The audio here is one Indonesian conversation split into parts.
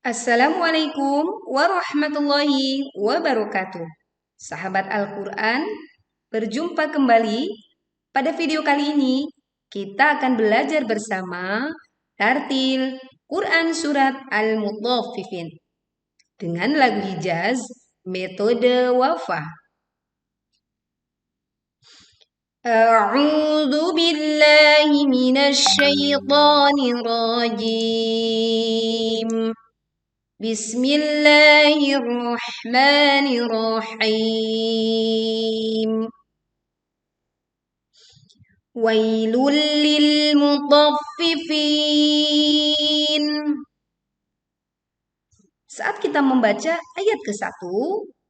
Assalamualaikum warahmatullahi wabarakatuh. Sahabat Al-Quran, berjumpa kembali. Pada video kali ini, kita akan belajar bersama tartil Quran Surat Al-Mutaffifin dengan lagu Hijaz metode Wafah. A'udzu billahi minasy syaithanir rajim. Bismillahirrahmanirrahim. Wailul lil mutaffifin. Saat kita membaca ayat ke-1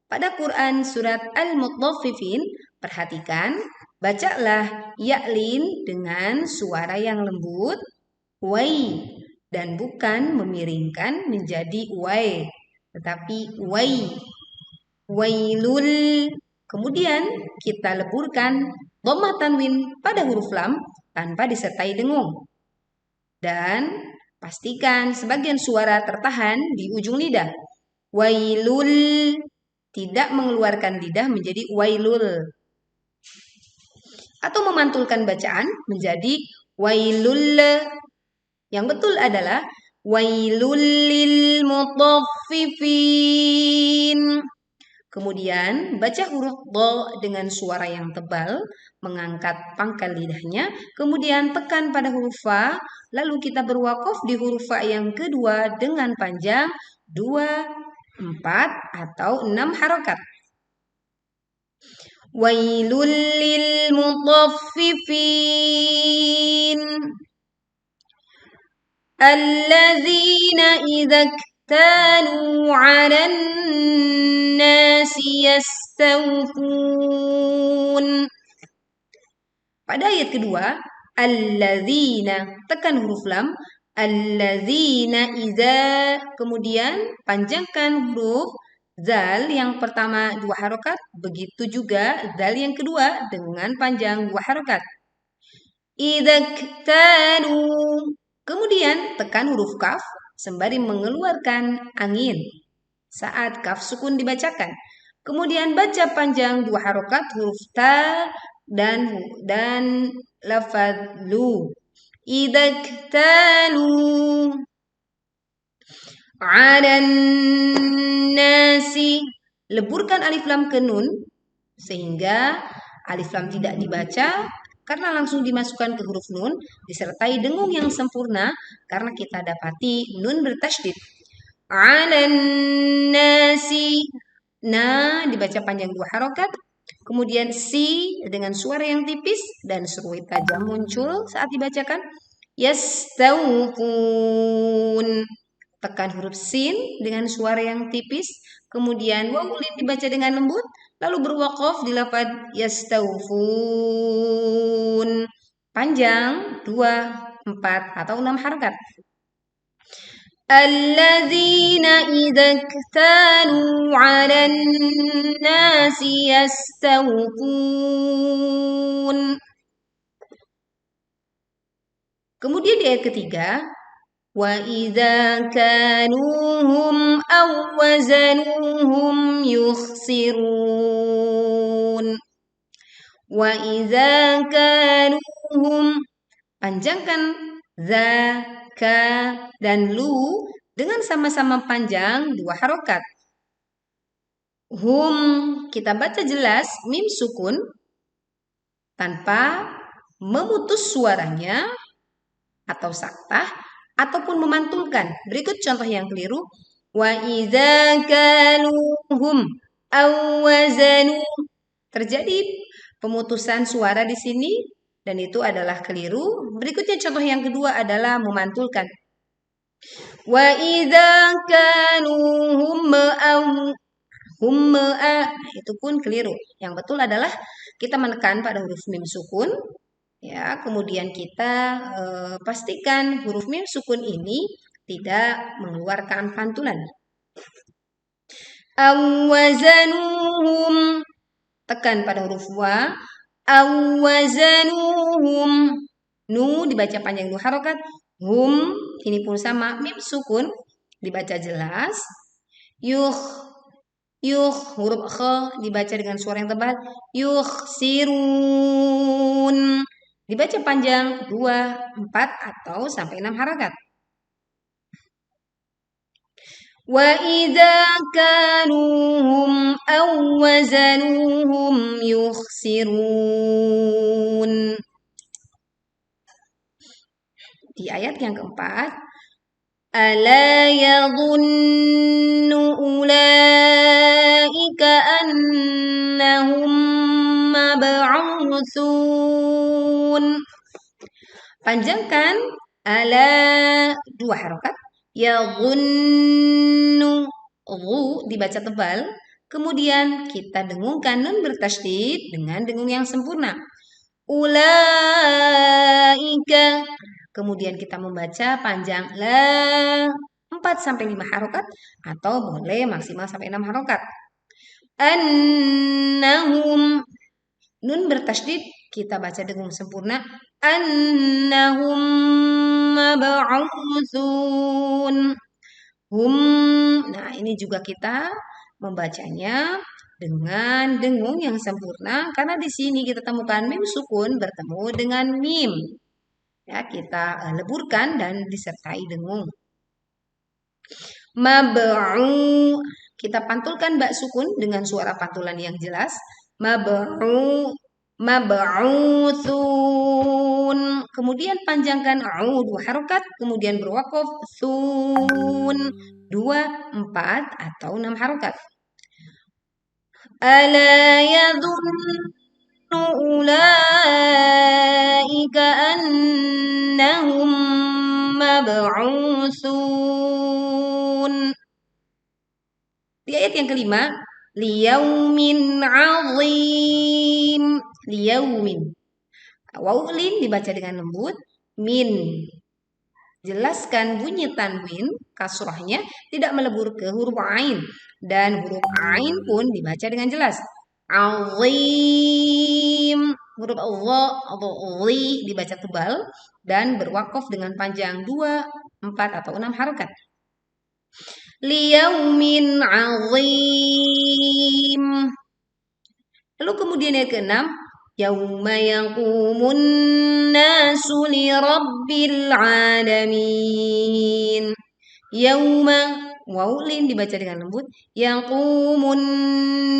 pada Quran Surat Al-Mutaffifin, perhatikan, bacalah ya'lin dengan suara yang lembut, wai, dan bukan memiringkan menjadi wai, tetapi wai. Wailul. Kemudian kita leburkan dhamma tanwin pada huruf lam tanpa disertai dengung. Dan pastikan sebagian suara tertahan di ujung lidah. Wailul. Tidak mengeluarkan lidah menjadi wailul. Atau memantulkan bacaan menjadi wailul. Yang betul adalah wailul lil mutaffifin. Kemudian baca huruf dha dengan suara yang tebal, mengangkat pangkal lidahnya, kemudian tekan pada huruf fa, lalu kita berwaqaf di huruf fa yang kedua dengan panjang 2, 4 atau 6 harokat. Wailul lil mutaffifin. Alladzina idza iktalu 'alan nasi yastawfun. Pada ayat kedua, alladzina, tekan huruf lam, alladzina idza, kemudian panjangkan huruf zal yang pertama 2 harokat, begitu juga zal yang kedua dengan panjang 2 harokat. Idza iktalu. Kemudian tekan huruf kaf sembari mengeluarkan angin saat kaf sukun dibacakan. Kemudian baca panjang 2 harokat huruf ta dan lafaz lu. Idza iktalu 'alan nasi. Leburkan alif lam ke nun sehingga alif lam tidak dibaca karena langsung dimasukkan ke huruf nun disertai dengung yang sempurna karena kita dapati nun bertasydid. 'Alan nasi. Na dibaca panjang 2 harokat. Kemudian si dengan suara yang tipis dan seruit tajam muncul saat dibacakan. Yastawfun. Tekan huruf sin dengan suara yang tipis. Kemudian wawu lin dibaca dengan lembut. Lalu berwaqaf di lafaz yastawfun. Panjang 2, 4 atau 6 harokat. Alladzina idza iktalu 'alan nasi yastawfun. Kemudian di ayat ketiga, wa idza kanuhum aw wazanuhum yukhsirun. Wa idza kanuhum. Panjangkan za, ka, dan lu dengan sama-sama panjang 2 harokat. Hum kita baca jelas mim sukun tanpa memutus suaranya atau saktah ataupun memantulkan. Berikut contoh yang keliru. Wa idza kaluhum aw wazanu. Terjadi pemutusan suara di sini dan itu adalah keliru. Berikutnya contoh yang kedua adalah memantulkan. Wa idza kaluhum aw hum itu pun keliru. Yang betul adalah kita menekan pada huruf mim sukun. Ya, kemudian kita pastikan huruf mim sukun ini tidak mengeluarkan pantulan. Awazanuhum. Tekan pada huruf wa. Awazanuhum. Nu dibaca panjang 2 harokat. Hum ini pun sama mim sukun. dibaca jelas. Yuh, yuh, huruf kh dibaca dengan suara yang tebal. Yukhsirun. Dibaca panjang 2, 4 atau sampai 6 harakat. Wa idza kaluhum aw wazanuhum yukhsirun. Di ayat yang keempat, ala yadhunnu ulaika annahum mab'utsun. Panjangkan ala 2 harokat. Yadhunnu, ghu dibaca tebal. Kemudian kita dengungkan nun bertasydid dengan dengung yang sempurna. Ulaika. Kemudian kita membaca panjang la 4 sampai 5 harokat atau boleh maksimal sampai 6 harokat. Annahum, nun bertasydid kita baca dengung sempurna. Annahum mab'utsun. Hum. Nah, ini juga kita membacanya dengan dengung yang sempurna karena di sini kita temukan mim sukun bertemu dengan mim. Ya, kita leburkan dan disertai dengung. Mab'u, kita pantulkan ba sukun dengan suara pantulan yang jelas. Mab'utsun. Kemudian panjangkan au 2 harokat, kemudian berwaqaf sun 2, 4 atau 6 harokat. Ala yadhunnu ulaika annahum mab'utsun. Di ayat yang kelima, liyaumin azim. Liyaumin. Wawlin dibaca dengan lembut. Min. Jelaskan bunyi tanwin, kasrohnya tidak melebur ke huruf ain. Dan huruf ain pun dibaca dengan jelas. Azim. Huruf Allah, li dibaca tebal dan berwakaf dengan panjang 2, 4 atau 6 harokat. Liyaumin azim. Lalu kemudian yang keenam, yauma yaqumun nasu li rabbil alamin. Yauma, wawlin dibaca dengan lembut. Yaqumun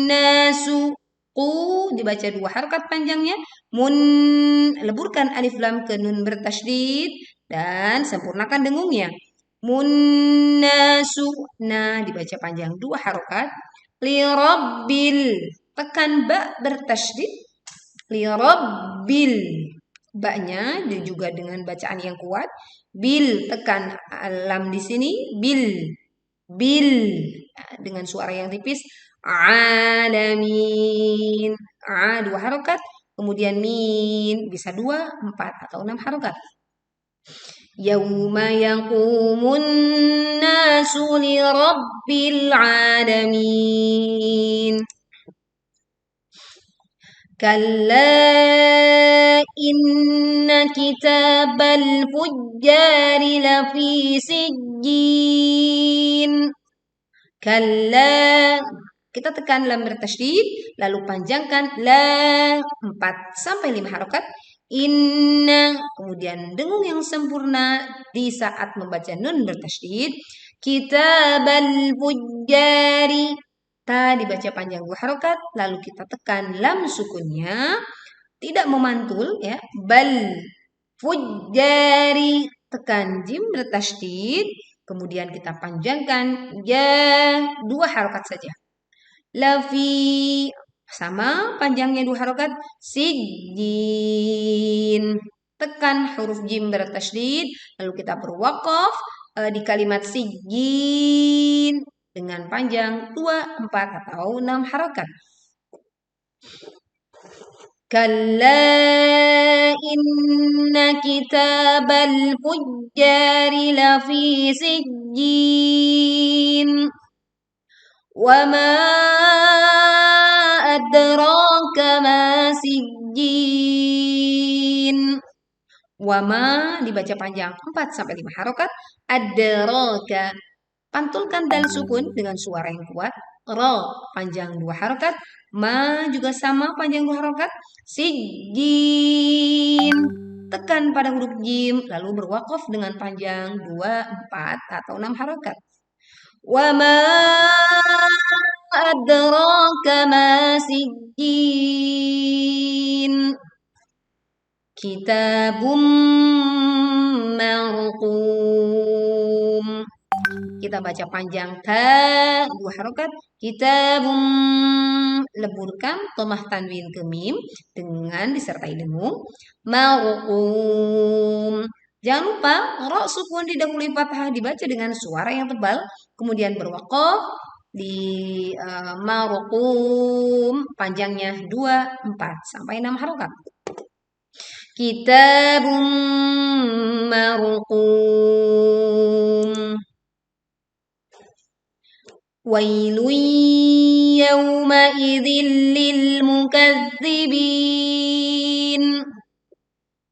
nasu, qu dibaca 2 harokat panjangnya. Mun, leburkan alif lam ke nun bertasydid dan sempurnakan dengungnya. Munnasu, nah dibaca panjang 2 harokat. Li rabbil, tekan ba bertasydid. Li rabbil, ba-nya dan juga dengan bacaan yang kuat. Bil, tekan lam di sini. Bil, nah, dengan suara yang tipis. Alamin, 2 harokat. Kemudian min, bisa 2, 4 atau 6 harokat. Yauma yaqumun nasu li rabbil alamin. Kalla inna kitabal fujjari lafi sijjin. Kalla, kita tekan lam bertasydid, lalu panjangkan la 4 sampai 5 harokat. Inna, kemudian dengung yang sempurna di saat membaca nun bertasydid. Kitabal fujjari, ta dibaca panjang 2 harokat, lalu kita tekan lam sukunnya, tidak memantul ya. Bal fujjari, tekan jim bertasydid, kemudian kita panjangkan ya 2 harokat saja. Lafi, sama panjangnya 2 harokat. Sijjin, tekan huruf jim bertasydid, lalu kita berwaqaf di kalimat sijjin dengan panjang 2, 4 atau 6 harokat. Kalla inna kitabal fujjari lafi sijjin. Wa ma adraka ma sijjin. Wa ma dibaca panjang 4 sampai 5 harokat. Adraka, Pantulkan dal sukun dengan suara yang kuat. Ra panjang 2 harokat. Ma juga sama panjang 2 harokat. Sijjin. Tekan pada huruf jim lalu berwakaf dengan panjang 2, 4 atau 6 harokat. Wa ma adraka ma sijjin. Kitabum marqum. Kita baca panjang ta 2 harokat. Kitabum, leburkan tomah tanwin ke mim dengan disertai dengung. Marqum. Jangan lupa ra sukun didahului fathah dibaca dengan suara yang tebal, kemudian berwaqaf di marqum panjangnya 2, 4 sampai 6 harokat. Kitabum marqum. Wailun yawmaidzin lil mukazzibin.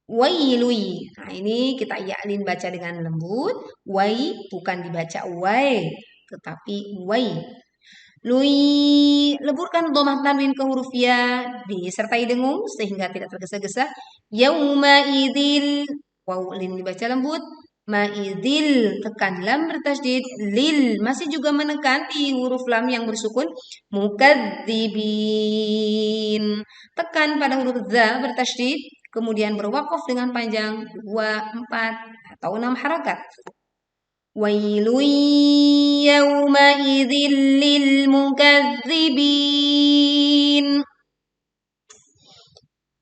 Wailui. Nah, ini kita ya'lin baca dengan lembut. Wai bukan dibaca wai, tetapi wai. Lui, leburkan dhamma tanwin ke huruf ya disertai dengung sehingga tidak tergesa-gesa. Yauma idzil, waw lin dibaca lembut. Ma'idzil, tekan lam bertasydid. Lil, masih juga menekan di huruf lam yang bersukun. Mukadzibin, tekan pada huruf za bertasydid, kemudian berwakaf dengan panjang 2, 4 atau 6 harakat. Wailun yawmaidzin lil mukazzibin.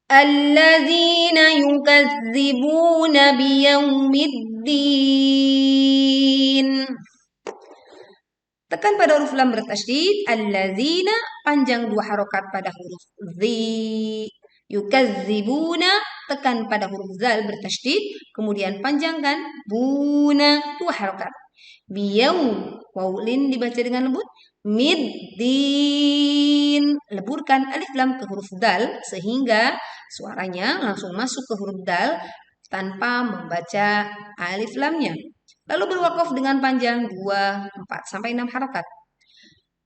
Alladzina yukazzibuna biyaumiddin. Tekan pada huruf lam bertasydid. Alladzina panjang 2 harokat pada huruf zi. Yukazzibuna, tekan pada huruf zal bertasydid, kemudian panjangkan buna 2 harokat. Biyau, waw lin dibaca dengan lembut. Middin, leburkan alif lam ke huruf dal sehingga suaranya langsung masuk ke huruf dal tanpa membaca alif lamnya. Lalu berwakaf dengan panjang 2, 4 sampai 6 harokat.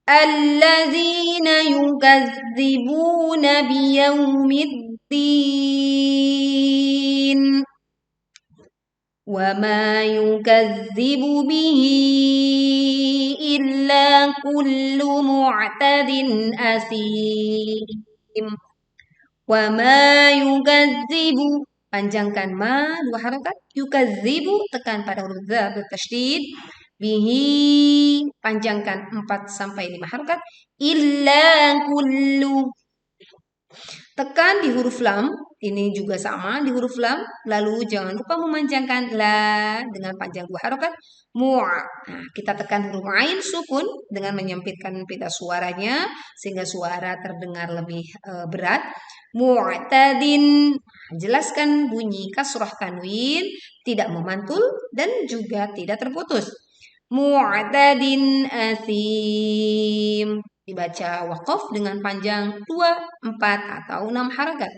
Alladzina yukazzibuna biyaumiddin. Wa ma yukazzibu bihi illa kullu mu'tadin asim. Wa ma yukazzibu, panjangkan ma 2 harokat. Yukazzibu, tekan pada huruf za bertasydid. Bihi, panjangkan 4 sampai 5 harokat. Illa kullu, tekan di huruf lam, ini juga sama di huruf lam, lalu jangan lupa memanjangkan la dengan panjang 2 harokat. Mu'a, nah, kita tekan huruf ain sukun dengan menyempitkan pita suaranya sehingga suara terdengar lebih berat. Mu'tadin, jelaskan bunyi kasrah tanwin tidak memantul dan juga tidak terputus. Mu'tadin asim, dibaca waqaf dengan panjang 2, 4 atau 6 harakat.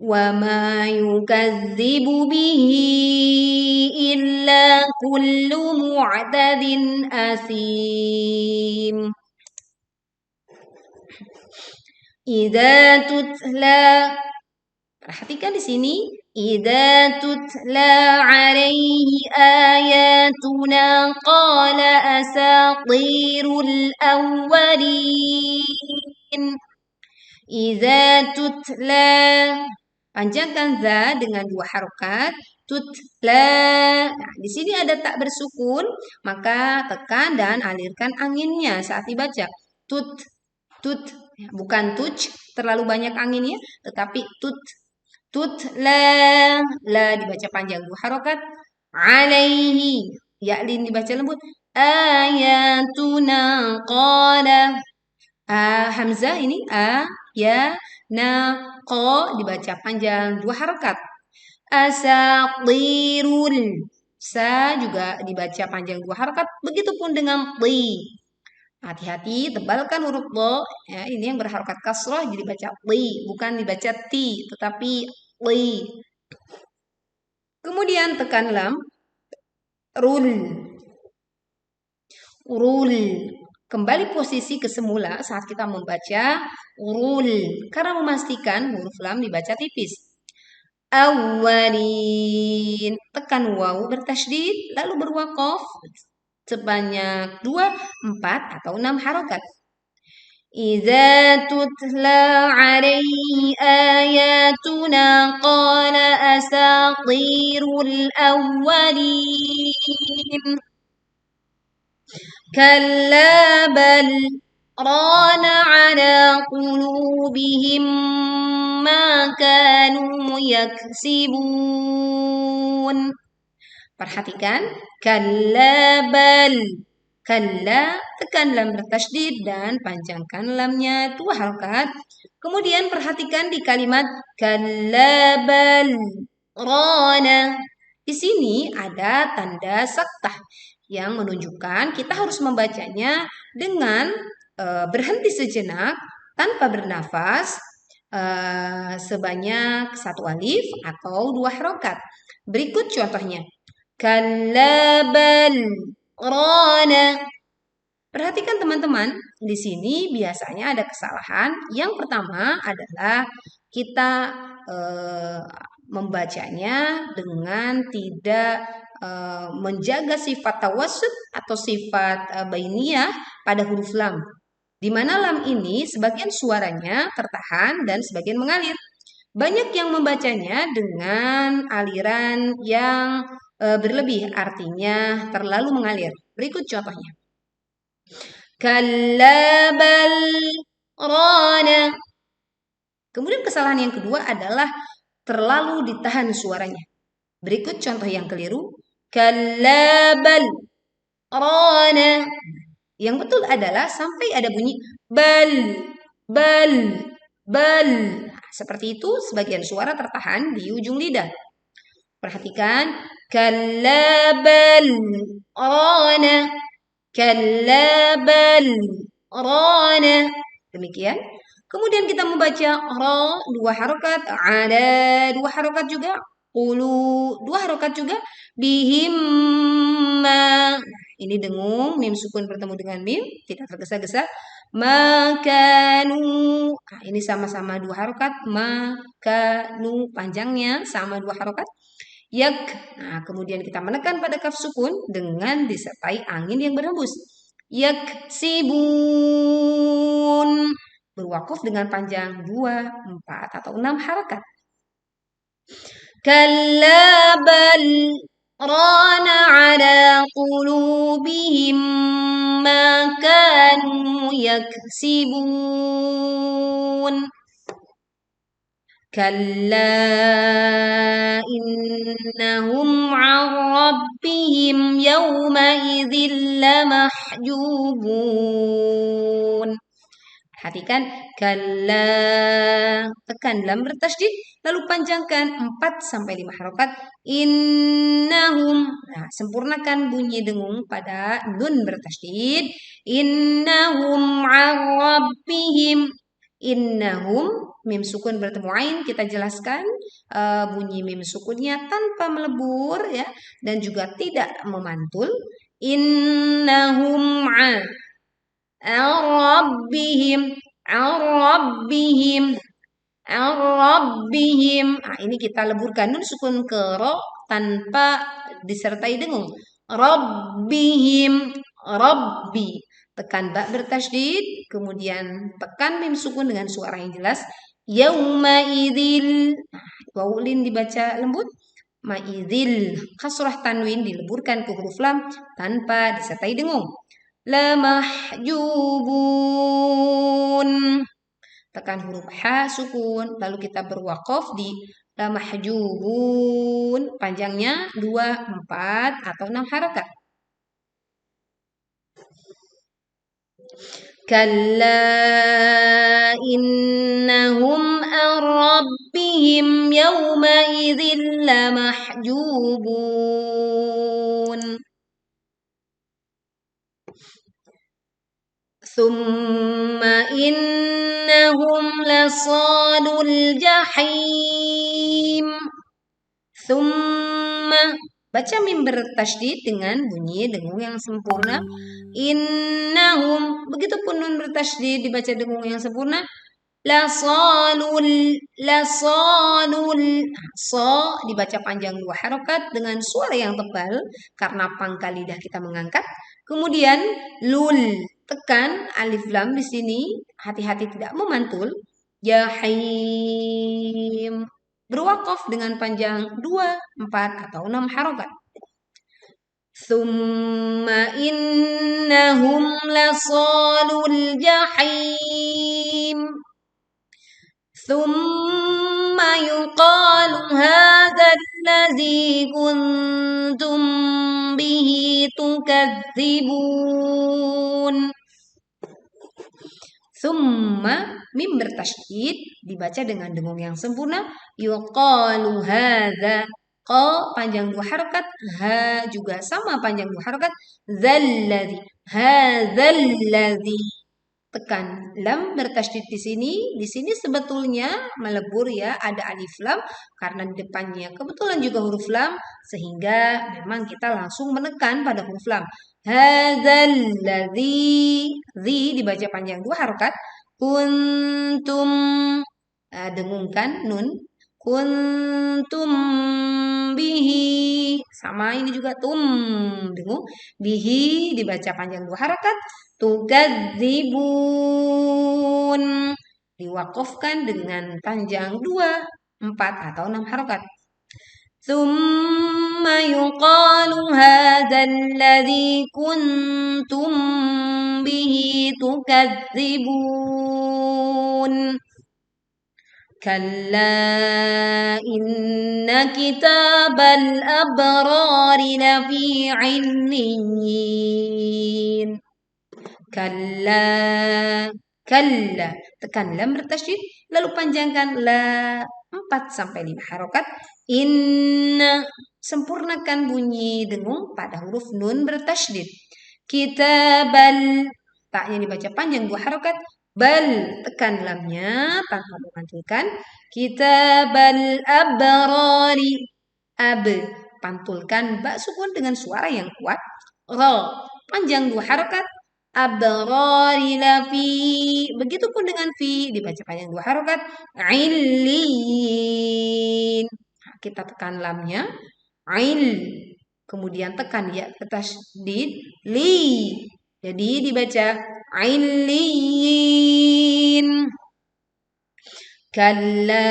Wa ma yukadzibu bihi illa kullu mu'tadin asim. Idza tutla, perhatikan di sini. Idza tutla alaihi ayatuna qala asatirul awwalin. Idza tutla, panjangkan za dengan 2 harokat. Tutla. Nah, di sini ada tak bersukun, maka tekan dan alirkan anginnya saat dibaca. Tut, bukan tuj, terlalu banyak anginnya, tetapi tut. Tutla, la dibaca panjang 2 harokat. Alaihi, ya lin dibaca lembut. Ayatuna qala, hamzah ini ya na qa dibaca panjang 2 harokat. Asatirul, sa juga dibaca panjang 2 harokat. Begitupun dengan ti. Hati-hati, tebalkan huruf do. Ya, ini yang berharokat kasrah jadi baca ti, bukan dibaca ti, tetapi ti. Kemudian tekan lam. Rul. urul. Kembali posisi ke semula saat kita membaca urul. Karena memastikan huruf lam dibaca tipis. Awalin. Tekan waw bertasydid, lalu berwaqaf sebanyak 2, 4, atau 6 harokat. إذا تتلى عليه آياتنا قال أساطير الأولين كلا بل ران على قلوبهم ما كانوا يكسبون. Perhatikan kalla bal. Kalla, tekan lam bertasydid dan panjangkan lamnya 2 harokat. Kemudian perhatikan di kalimat kalla bal rana. Di sini ada tanda saktah yang menunjukkan kita harus membacanya dengan berhenti sejenak tanpa bernafas sebanyak 1 alif atau 2 harokat. Berikut contohnya. Kalla bal rana. Perhatikan teman-teman, di sini biasanya ada kesalahan. Yang pertama adalah kita membacanya dengan tidak menjaga sifat tawassut atau sifat bainiyah pada huruf lam. Di mana lam ini sebagian suaranya tertahan dan sebagian mengalir. Banyak yang membacanya dengan aliran yang berlebih, artinya terlalu mengalir. Berikut contohnya. Kalla bal rana. Kemudian kesalahan yang kedua adalah terlalu ditahan suaranya. Berikut contoh yang keliru. Kalla bal rana. Yang betul adalah sampai ada bunyi bal, bal, bal. Seperti itu, sebagian suara tertahan di ujung lidah. Perhatikan. Kalla bal rana. Kalla bal rana. Demikian. Kemudian kita membaca ra 2 harokat, ada 2 harokat juga, qulu 2 harokat juga, bihimma. Ini dengung, mim sukun bertemu dengan mim, tidak tergesa-gesa. Makanu. Nah, ini sama-sama 2 harokat, makanu, panjangnya sama 2 harokat. Yak. Nah, kemudian kita menekan pada kaf sukun dengan disertai angin yang berhembus. Yak sibun. Berwakuf dengan panjang 2, 4, atau 6 harokat. Kalla bal rana ala qulubihim ma kanu yaksibun. Kalla innahum an rabbihim yawma idzin lamahjubun. Perhatikan kalla, tekan lam bertasydid, lalu panjangkan 4 sampai 5 harokat. Innahum. Nah, sempurnakan bunyi dengung pada nun bertasydid. Innahum an rabbihim. Innahum, mim sukun bertemu ain, kita jelaskan bunyi mim sukunnya tanpa melebur ya, dan juga tidak memantul. Innahum an rabbihim, rabbihim, rabbihim. Nah, ini kita leburkan nun sukun ke ro tanpa disertai dengung. Rabbihim, rabbi. Tekan ba bertasydid, kemudian tekan mim sukun dengan suara yang jelas. Yauma idzil. Nah, wawulin dibaca lembut. Ma'idil, kasrah tanwin dileburkan ke huruf lam tanpa disertai dengung. Lamahjubun. Tekan huruf ha sukun, lalu kita berwaqaf di lamahjubun, panjangnya 2, 4, atau 6 harokat. Kalla innahum an rabbihim yawma idzin lamahjubun. Thumma innahum lasalul jahim. Thumma Baca mim bertasydid dengan bunyi dengung yang sempurna. Innahum. Begitupun nun bertasydid dibaca dengung yang sempurna. Lasalul. So dibaca panjang 2 harokat dengan suara yang tebal karena pangkal lidah kita mengangkat. Kemudian lul, tekan alif lam di sini, hati-hati tidak memantul. Jahim. Berwakaf dengan panjang 2, 4 atau 6 harokat. Thumma innahum lasalul jahim. ثم يقال هذا الذي كنتم به تكذبون. Thumma mim bertasydid dibaca dengan dengung yang sempurna. Yuqalu hadza. Qa panjang 2 harokat, ha juga sama panjang 2 harokat. Dzalladzi. Hadzalladzi. Tekan lam bertasydid di sini. Di sini sebetulnya melebur ya, ada alif lam karena di depannya kebetulan juga huruf lam sehingga memang kita langsung menekan pada huruf lam. Hadzalladzi. Zi dibaca panjang 2 harokat. Kuntum dengungkan nun. Kuntum bihi. Sama ini juga tum dengung. Bihi dibaca panjang 2 harokat. Tukadzibun. Diwakafkan dengan panjang 2, 4 atau 6 harokat. Thumma yuqalu hadzal ladzi kuntum bihi tukadzibun. Kalla inna kitabal abrari lafi 'illiyin. Kalla. Tekan lam bertasydid lalu panjangkan la 4 sampai 5 harokat. Inna. Sempurnakan bunyi dengung pada huruf nun bertasydid. Kitabal. Taknya dibaca panjang 2 harokat. Bal, tekan lamnya tanpa memantulkan. Kitabal abrari. Ab, pantulkan ba sukun dengan suara yang kuat. Ra, panjang 2 harokat. Abrari lafi. Begitupun dengan fi, dibaca panjang 2 harokat. Illiyin. Nah, kita tekan lamnya. Il. Kemudian tekan ya bertasydid. Li. Jadi dibaca Illiyin. Kalla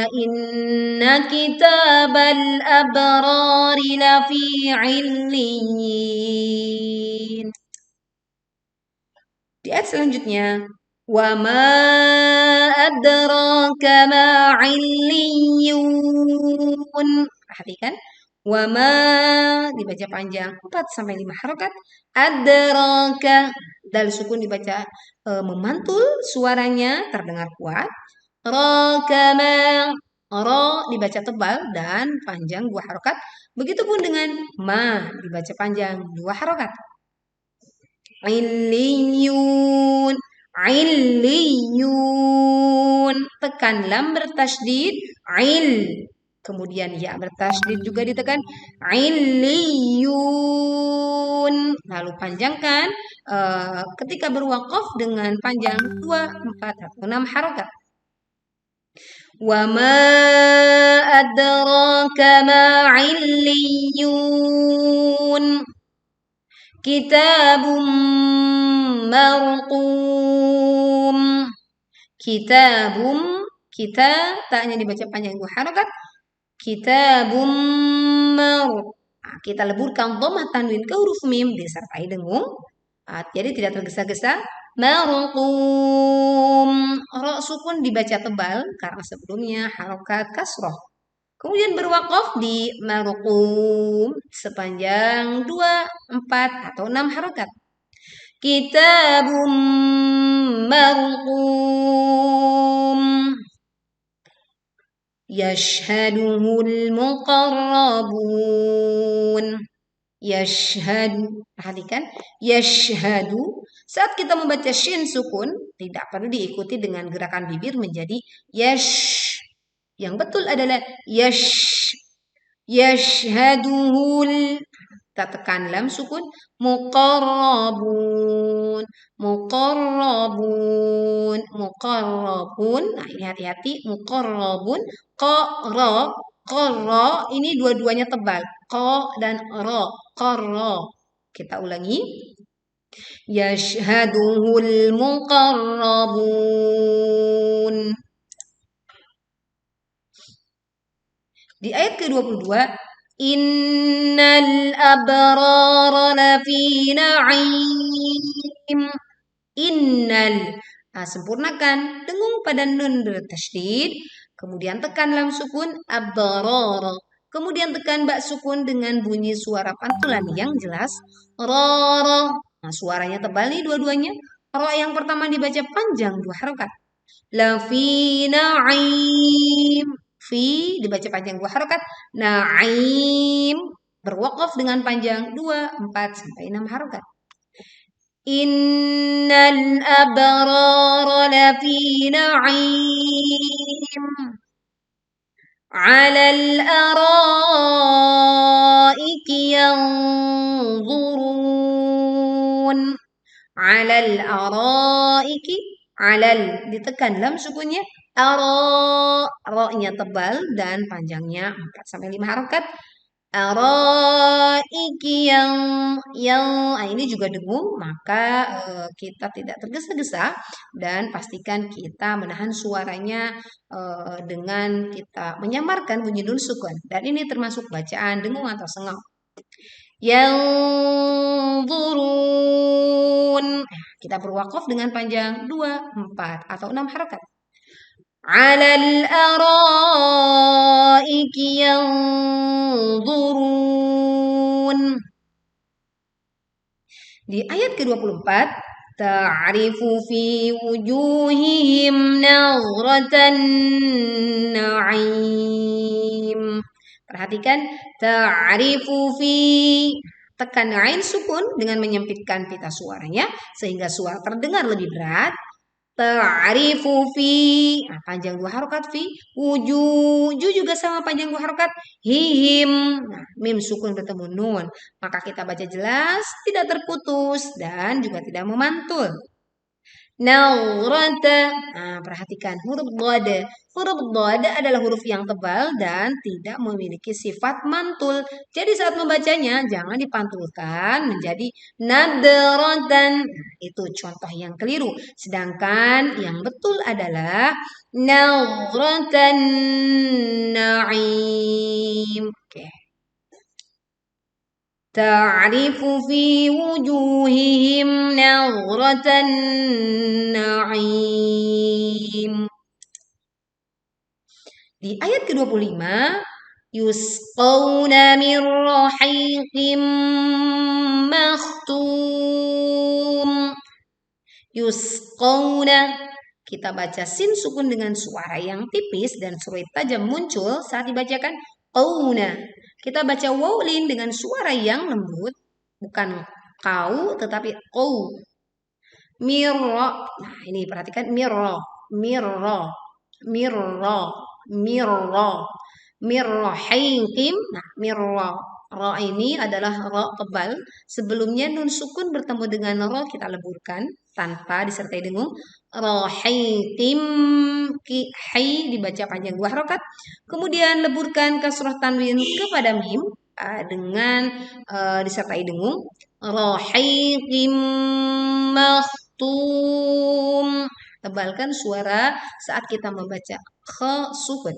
inna kitabal abrari lafi 'illiyin. Di ayat selanjutnya, wa ma adraka ma 'illiyun. Perhatikan. Wa ma dibaca panjang 4 sampai 5 harokat. Adraka. Dal sukun dibaca memantul, suaranya terdengar kuat. Rakama. Ra dibaca tebal dan panjang 2 harokat. Begitupun dengan ma dibaca panjang 2 harokat. Illiyun. Illiyun. Tekan lam bertasydid. Il. Kemudian ya bertasydid juga ditekan. Illiyun. Lalu panjangkan ketika berwakaf dengan panjang 2, 4 atau 6 harokat. Wa ma adraka ma 'illiyun. Kitabum marqum. Kitabum. Kita taknya dibaca panjang 2 harokat. Kitabum mar. Nah, kita leburkan dhammah tanwin ke huruf mim disertai dengung. Jadi tidak tergesa-gesa. Marqum. Ra sukun dibaca tebal karena sebelumnya harokat kasroh. Kemudian berwakaf di marqum sepanjang 2, 4 atau 6 harokat. Kitabum marqum. Yashhaduhul muqarrabun. Yashhadu. Perhatikan. Yashhadu. Saat kita membaca shin sukun, tidak perlu diikuti dengan gerakan bibir menjadi yash. Yang betul adalah yash. Yashhaduhul. Kita tekan lam sukun. Muqarrabun. Muqarrabun. Muqarrabun. Nah, ini hati-hati. Muqarrabun. Qara. Qara. Ini dua-duanya tebal. Qa dan ra. Qara. Kita ulangi. Yashhaduhul muqarrabun. Di ayat ke-22, Innal abrara lafi na'im. Innal. Nah, sempurnakan dengung pada nun bertasydid, kemudian tekan lam sukun abrara. Kemudian tekan ba sukun dengan bunyi suara pantulan yang jelas. Rara. Nah, suaranya tebal nih dua-duanya. Ra yang pertama dibaca panjang 2 harokat. Lafi na'im. Fi dibaca panjang 2 harokat. Na'im berwakaf dengan panjang 2, 4 sampai 6 harokat. Innal abrara lafi na'im. 'Alal araiki yanzurun. 'Alal araiki. 'Alal ditekan lam sukunnya. Ra-nya tebal dan panjangnya 4 sampai 5 harokat. Araiki yang ini juga dengung, maka kita tidak tergesa-gesa dan pastikan kita menahan suaranya dengan kita menyamarkan bunyi nun sukun. Dan ini termasuk bacaan dengung atau sengau. Yang burun. Kita berwakaf dengan panjang 2, 4 atau 6 harokat. Alal araiki yanzurun. Di ayat ke-24, ta'rifu fi wujuhihim nazratan na'im. Perhatikan, ta'rifu fi. Tekan ain sukun dengan menyempitkan pita suaranya sehingga suara terdengar lebih berat. Ta'rifu fi. Nah, panjang 2 harokat fi. Wujuh. Ju juga sama panjang 2 harokat. Hihim. Nah, mim sukun bertemu nun. Maka kita baca jelas, tidak terputus dan juga tidak memantul. Nazrata. Nah, perhatikan huruf dhad. Huruf dhad adalah huruf yang tebal dan tidak memiliki sifat mantul. Jadi saat membacanya jangan dipantulkan menjadi nadratan. Nah, itu contoh yang keliru. Sedangkan yang betul adalah nadratan na'im. Oke. Ta'rifu fi wujuhihim nazratan na'im. Di ayat ke-25, yusqawna min rahiqim makhtum. Yusqawna. Kita baca sin sukun dengan suara yang tipis dan seruit tajam muncul saat dibacakan qawna. Kita baca wawlin dengan suara yang lembut, bukan kau tetapi qaw. Mirra. Nah, ini perhatikan mirra, mirra, mirra, mirra, mirra hakim. Nah, mirra. Ra ini adalah ra tebal. Sebelumnya nun sukun bertemu dengan ra kita leburkan tanpa disertai dengung. Rahitim. Ki hai dibaca panjang 2 harokat. Kemudian leburkan kasrah tanwin kepada mim dengan disertai dengung. Rahitim makhtum. Tebalkan suara saat kita membaca kha sukun.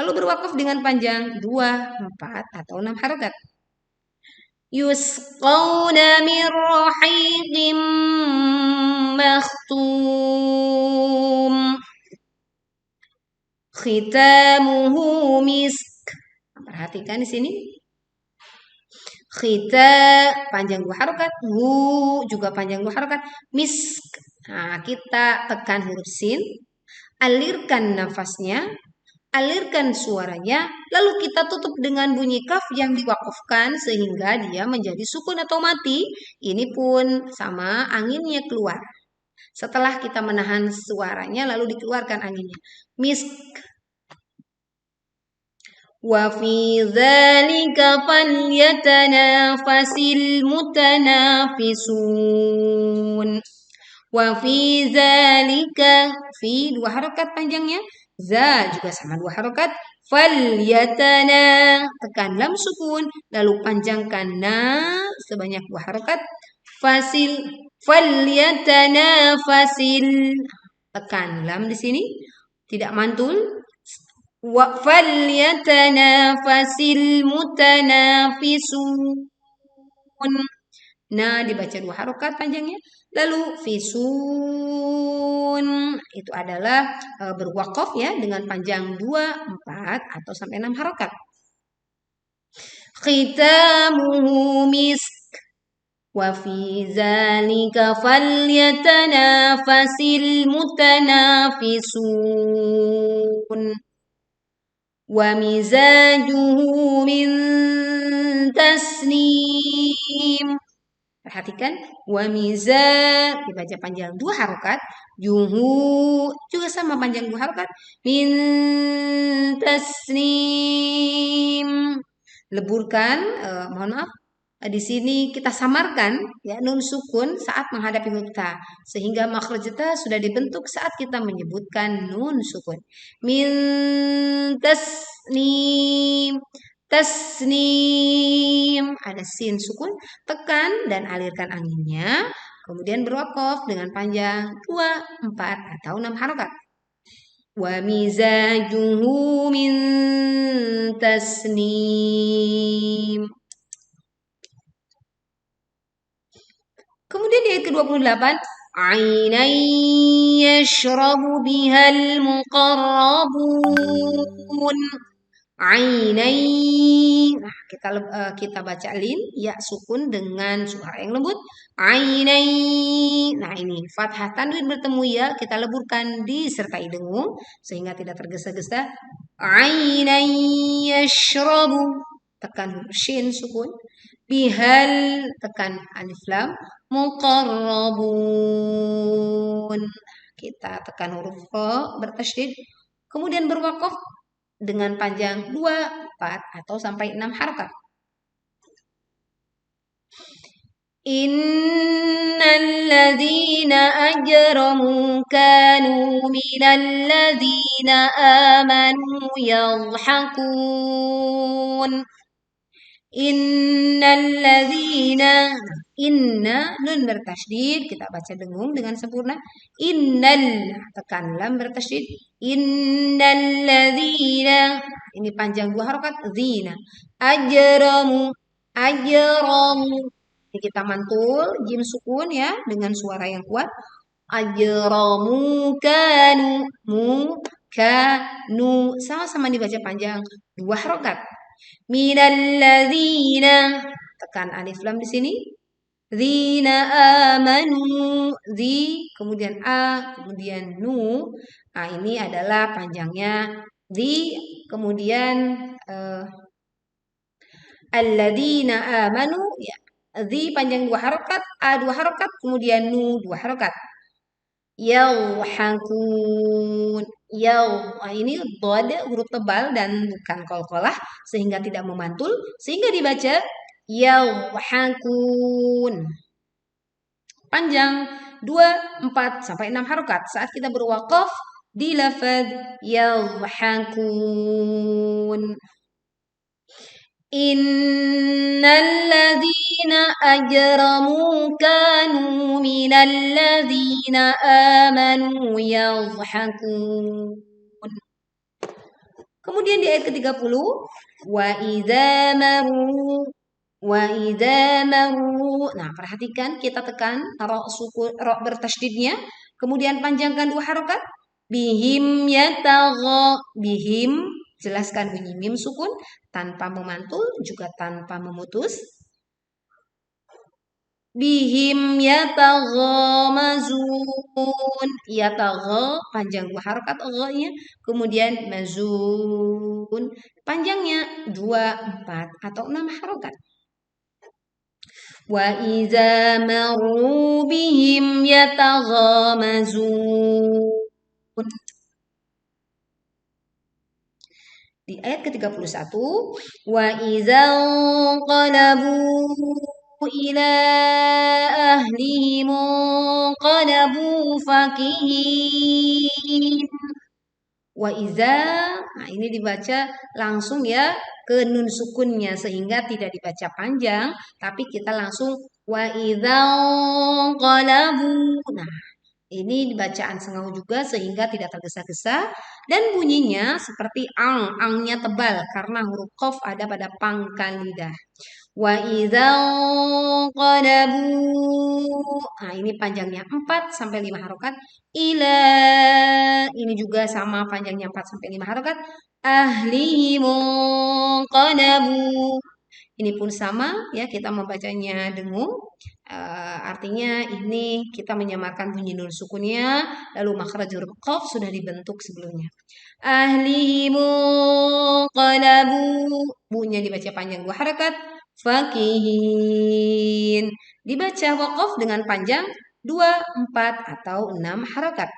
Lalu berwakaf dengan panjang 2, 4 atau 6 harokat. Yusqawna min rahiqim makhtum. Khitamuhu misk. Perhatikan di sini. Khita panjang 2 harokat. Hu juga panjang 2 harokat. Misk. Nah, kita tekan huruf sin. Alirkan nafasnya. Alirkan suaranya, lalu kita tutup dengan bunyi kaf yang diwakafkan sehingga dia menjadi sukun atau mati. Ini pun sama, anginnya keluar. Setelah kita menahan suaranya, lalu dikeluarkan anginnya. Misk. وفي ذلك فليتنافس المتنافسون. وفي ذلك, fi dua harokat panjangnya, za juga sama dua harokat, falyatana tekan lam sukun, lalu panjangkan na sebanyak dua harokat, fasil falyatanafasil, tekan lam di sini tidak mantul, wa falyatanafasil mutanafisun. Nah, dibaca dua harokat panjangnya. Lalu fisun itu adalah berwakaf ya dengan panjang 2, 4 atau sampai 6 harokat. Khitamuhu misk wa fi zalika falyatanafasil mutanafisun. Wa mizajuhu min tasnim. Perhatikan, wamiza dibaca panjang 2 harokat, juhu juga sama panjang 2 harokat, min tasnim. Leburkan, mohon maaf, di sini kita samarkan ya nun sukun saat menghadapi huruf ta, sehingga makhraj ta sudah dibentuk saat kita menyebutkan nun sukun. Min tasnim. Tasnim, ada sin sukun, tekan dan alirkan anginnya, kemudian berwakaf dengan panjang 2, 4 atau 6 harokat. Wa mizajuhu min tasnim. Kemudian di ayat ke-28, ainan yashrabu bihal muqarrabun. Ainai. Nah, kita baca lin ya sukun dengan suara yang lembut. Ainai. Nah, ini fathah tanwin bertemu ya, kita leburkan disertai dengung sehingga tidak tergesa-gesa. Ainai yashrabu. Tekan huruf shin sukun. Bihal tekan alif lam. Muqarrabun. Kita tekan huruf qa bertasydid. Kemudian berwaqaf dengan panjang 2, 4 atau sampai 6 harokat. Innal ladzina ajramu kanu minal ladzina amanu yadhhakun. Innal ladzina, inna nun bertasydid, kita baca dengung dengan sempurna. Innal, tekan lam bertasydid. Innal ladzina, ini panjang 2 harokat, zina. Ajramu, ajramu. Ini kita mantul jim sukun ya dengan suara yang kuat. Ajramu kanu, mu kanu, sama-sama dibaca panjang 2 harokat. Minal ladzina, tekan alif lam di sini. Dzina amanu, dzi kemudian a kemudian nu. Nah, ini adalah panjangnya dzi kemudian alladzina amanu ya. Dzi panjang 2 harokat, a 2 harokat, kemudian nu 2 harokat. Yalhaqun. Ini dhad huruf tebal dan bukan qalqalah sehingga tidak memantul, sehingga dibaca yalhaqun. Panjang 2, 4 sampai 6 harokat saat kita berwaqaf di lafaz yalhaqun. Innal ladzina ajramu kanu minal ladzina amanu yadhhakun. Kemudian di ayat ke-30, wa idza maru. Nah, perhatikan kita tekan ra sukun ra bertasydidnya, kemudian panjangkan 2 harokat. Bihim yatagha, bihim jelaskan bunyi mim sukun tanpa memantul juga tanpa memutus. Bihim yataghamazun. Yatagha panjang 2 harokat gha-nya, kemudian mazun panjangnya 2, 4 atau 6 harokat. Wa idza maru bihim yataghamazun. Di ayat ke-31, wa idzal qalabu ila ahlihim qalabu fakihin. Wa iza, nah ini dibaca langsung ya ke nun sukunnya sehingga tidak dibaca panjang, tapi kita langsung wa idzal qalabu. Nah, ini bacaan sengau juga sehingga tidak tergesa-gesa dan bunyinya seperti ang. Angnya tebal karena huruf qaf ada pada pangkal lidah. Wa idzal qalabu. Nah, ini panjangnya 4 sampai 5 harokat. Ila, ini juga sama panjangnya 4 sampai 5 harokat. Ahlihim qalabu. Ini pun sama ya, kita membacanya dengung. Artinya ini kita menyamarkan bunyi nun sukunnya, lalu makhraj huruf qaf sudah dibentuk sebelumnya. Ahlimu qalabu, bunyinya dibaca panjang 2 harakat. Fakihin, dibaca waqaf dengan panjang 2, 4 atau 6 harakat.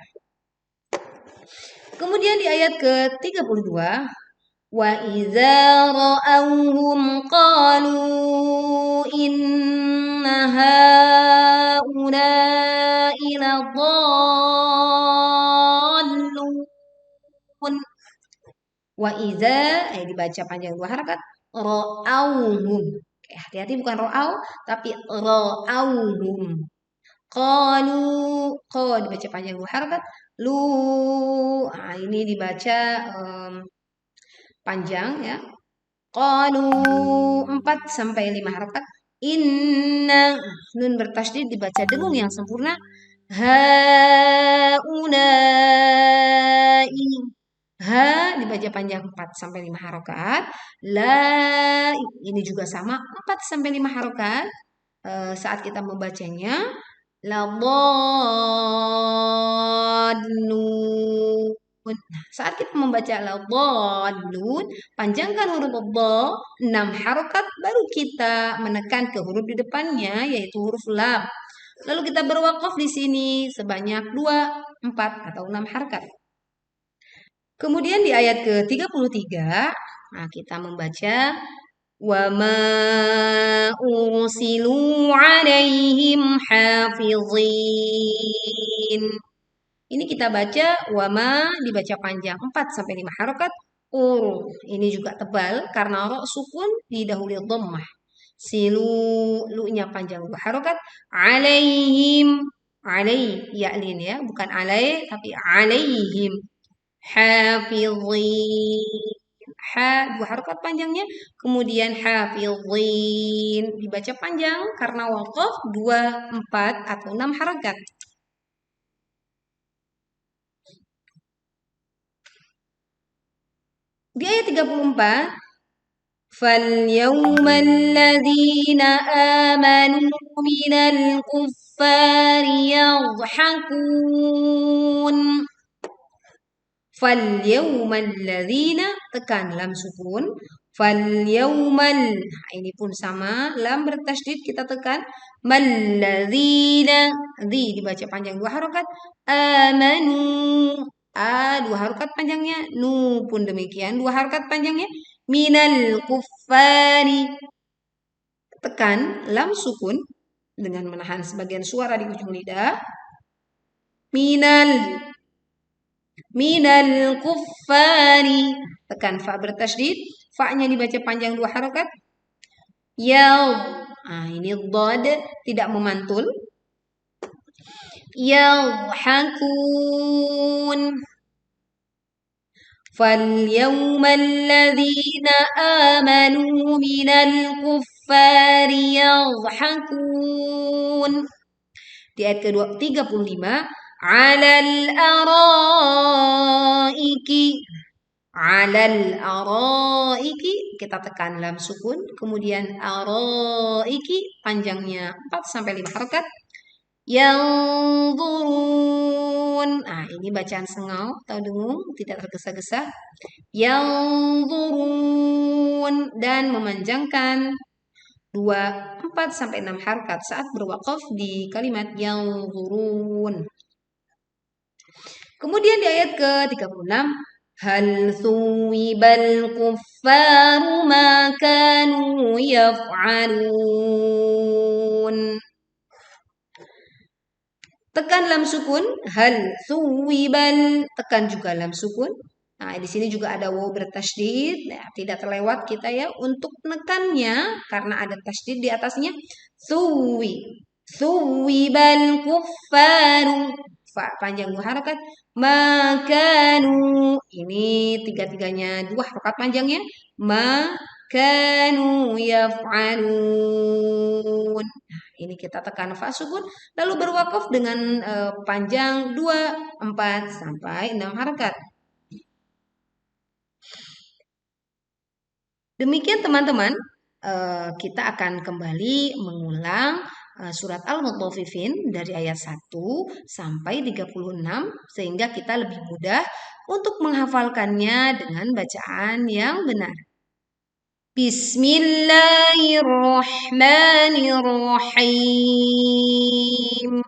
Kemudian di ayat ke-32, wa idza ra'awhum qalu inna haula'i ladallun. Wa idza dibaca panjang 2 harakat. Ra'awhum. Hati-hati bukan ra'au tapi ra'awhum. Qalu, qa dibaca panjang 2 harakat. Lu, nah ini dibaca panjang ya. Qalu 4 sampai 5 harakat. Inna, nun bertasydid dibaca dengung yang sempurna. Haulai, ha dibaca panjang 4 sampai 5 harokat. La, ini juga sama 4 sampai 5 harokat. Saat kita membacanya, ladallun. Nah, saat kita membaca ladallun, panjangkan huruf dha 6 harokat, baru kita menekan ke huruf di depannya, yaitu huruf lam. Lalu kita berwakaf di sini sebanyak 2, 4 atau 6 harokat. Kemudian di ayat ke-33, nah kita membaca wa ma ursilu 'alaihim hafizin. Ini kita baca wa ma dibaca panjang 4 sampai 5 harokat. Ini juga tebal karena ro sukun didahului dhammah. Silu, lu-nya panjang 2 harokat. Alaihim, alai ya'lin ya, bukan alai tapi alaihim. Hafizin, ha 2 harokat panjangnya, kemudian hafizin dibaca panjang karena waqaf 2, 4 atau 6 harokat. Di ayat 34, فَالْيَوْمَ الَّذِينَ آمَنُوا مِنَ الْكُفَّارِ يَضْحَكُونَ. Falyaumal ladzina, tekan lam sukun. Falyaumal, nah ini pun sama, lam bertasydid kita tekan. Malladzina, di dibaca panjang 2 harokat. Amanu, a 2 harokat panjangnya. Nu pun demikian 2 harokat panjangnya. Minal kuffari, tekan lam sukun dengan menahan sebagian suara di ujung lidah. Minal kuffari, tekan fa bertasydid, fa-nya dibaca panjang 2 harokat. Yal, nah ini dhad tidak memantul. Yadhakun. Falyawmal ladzina amanu minal kuffari yadhakun. Di ayat ke-35, alal araiki, alal araiki kita tekan lam sukun, kemudian araiki panjangnya 4 sampai 5 harokat. Yanzurun, nah ini bacaan sengau atau dengung tidak tergesa-gesa. Yanzurun, dan memanjangkan 2, 4 sampai 6 harokat saat berwakaf di kalimat yanzurun. Kemudian di ayat ke-36, hal thuwibal الكفار ما كانوا يفعلون. Tekan lam sukun, hal suwibal, tekan juga lam sukun. Nah, di sini juga ada waw bertasydid. Nah, tidak terlewat kita ya untuk menekannya karena ada tasydid di atasnya. Suwi, suwibal kuffaru. Fa panjang dua harakat. Makanu. Ini tiga-tiganya dua harakat panjangnya. Makanu yaf'alun. Ini kita tekan fa sukun, lalu berwakaf dengan panjang 2, 4, sampai 6 harakat. Demikian teman-teman, kita akan kembali mengulang surat Al-Mutaffifin dari ayat 1 sampai 36 sehingga kita lebih mudah untuk menghafalkannya dengan bacaan yang benar. Bismillahirrahmanirrahim.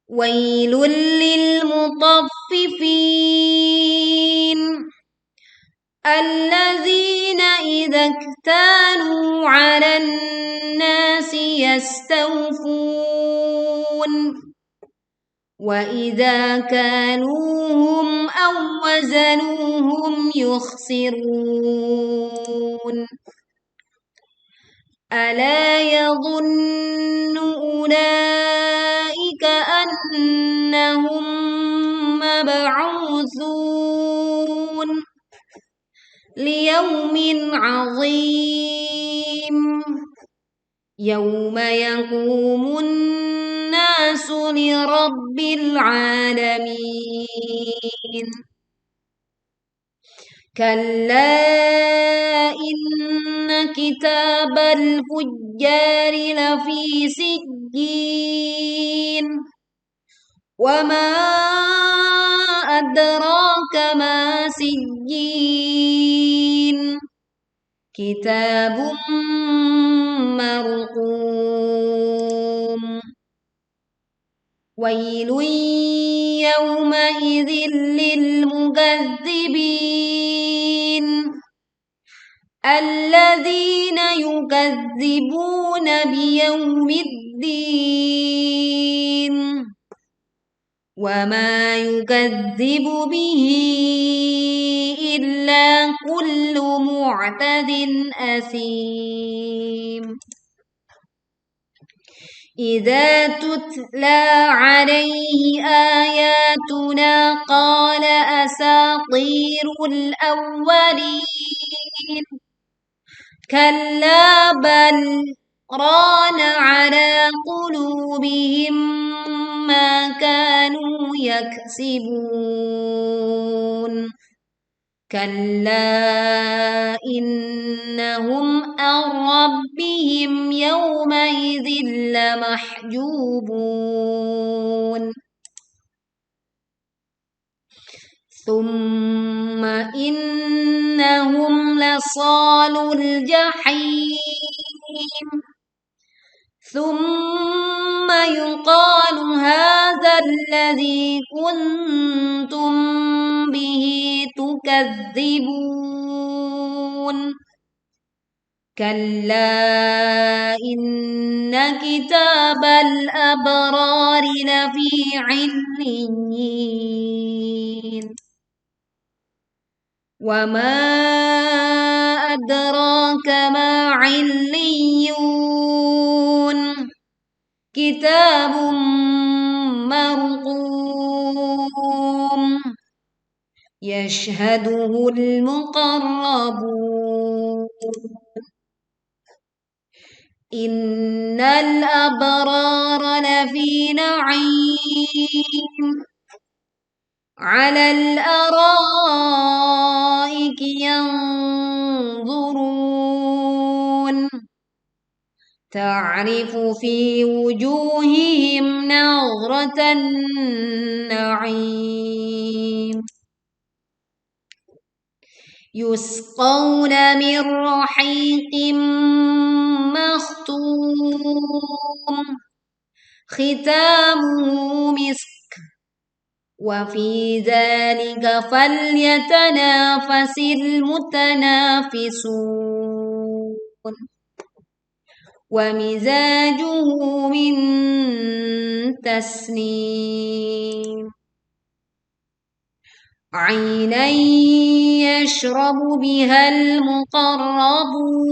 Wailul lil mutaffifin alladzina idza iktalu 'alan nasi yastawfun wa idza kaluhum aw wazanuhum yukhsirun. ألا يظن أولئك أنهم مبعوثون ليوم عظيم يوم يقوم الناس لرب العالمين. كلا إن كتاب الفجار لفي سجين وما أدراك ما سجين كتاب مرقوم. ويل يومئذ للمكذبين الذين يكذبون بيوم الدين وما يكذب به إلا كل معتد أثيم. إذا تتلى عليه آياتنا قال أساطير الأولين كلا بل ران على قلوبهم ما كانوا يكسبون. كلا إنهم عن ربهم يومئذ لمحجوبون. ثم إنهم لصالو الجحيم ثم يقال هذا الذي كنتم به تكذبون. كلا إن كتاب الأبرار لفي عليين وما أدراك ما عليون كتاب مرقوم يشهده المقربون. إن الأبرار لفي نعيم على الأرائك ينظرون تعرف في وجوههم نظرة النعيم يسقون من رحيق مختوم ختامه مسك وفي ذلك فليتنافس المتنافسون ومزاجه من تسنيم عينا يشرب بها المقربون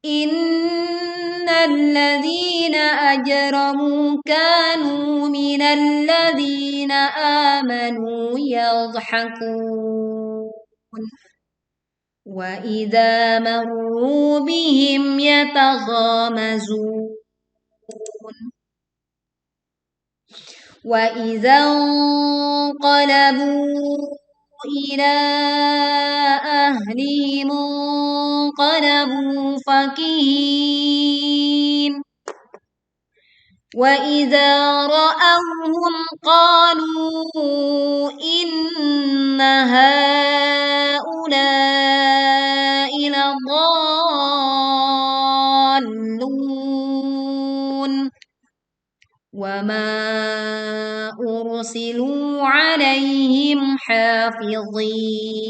إن الذين أجرموا كانوا من الذين آمنوا يضحكون وإذا مروا بهم يتغامزون وإذا انقلبوا إلى أهلهم انقلبوا فكهين وإذا رأوهم قالوا إن هؤلاء لضالون وما أرسلوا عليهم حافظين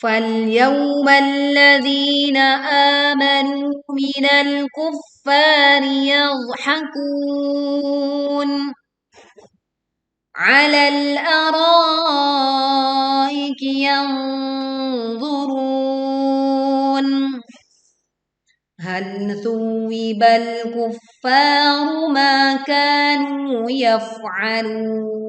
فاليوم الذين آمنوا من الكفار يضحكون على الأرائك ينظرون هل ثوب الكفار ما كانوا يفعلون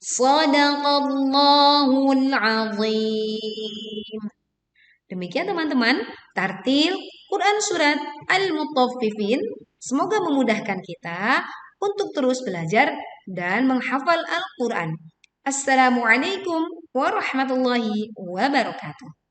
Shadaqallahul azim. Demikian teman-teman, tartil Quran Surat Al-Mutaffifin. Semoga memudahkan kita untuk terus belajar dan menghafal Al-Quran. Assalamualaikum warahmatullahi wabarakatuh.